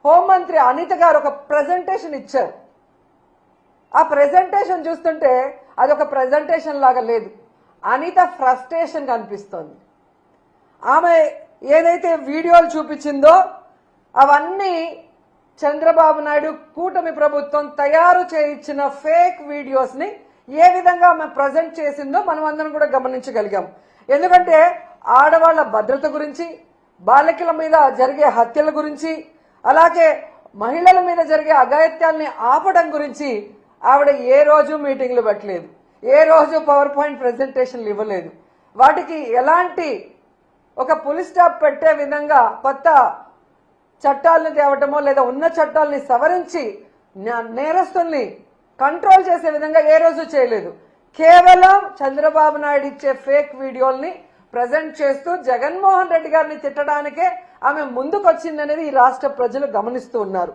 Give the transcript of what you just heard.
హోంమంత్రి అనిత గారు ఒక ప్రెజెంటేషన్ ఇచ్చారు. ఆ ప్రెజెంటేషన్ చూస్తుంటే అది ఒక ప్రెజెంటేషన్ లాగా లేదు, అనిత ఫ్రస్ట్రేషన్ కనిపిస్తోంది. ఆమె ఏదైతే వీడియోలు చూపించిందో అవన్నీ చంద్రబాబు నాయుడు కూటమి ప్రభుత్వం తయారు చేయించిన ఫేక్ వీడియోస్ ని ఏ విధంగా ఆమె ప్రజెంట్ చేసిందో మనం అందరం కూడా గమనించగలిగాం. ఎందుకంటే ఆడవాళ్ల భద్రత గురించి, బాలికల మీద జరిగే హత్యల గురించి, అలాగే మహిళల మీద జరిగే అఘాయిత్యాల్ని ఆపడం గురించి ఆవిడ ఏ రోజు మీటింగ్లు పెట్టలేదు, ఏ రోజు పవర్ పాయింట్ ప్రెజెంటేషన్లు ఇవ్వలేదు. వాటికి ఎలాంటి ఒక పులి స్టాప్ పెట్టే విధంగా కొత్త చట్టాలను తేవటమో లేదా ఉన్న చట్టాలని సవరించి నేరస్తుల్ని కంట్రోల్ చేసే విధంగా ఏ రోజు చేయలేదు. కేవలం చంద్రబాబు నాయుడు ఇచ్చే ఫేక్ వీడియోల్ని ప్రజెంట్ చేస్తూ జగన్మోహన్ రెడ్డి గారిని తిట్టడానికే ఆమె ముందుకొచ్చిందనేది ఈ రాష్ట్ర ప్రజలు గమనిస్తూ ఉన్నారు.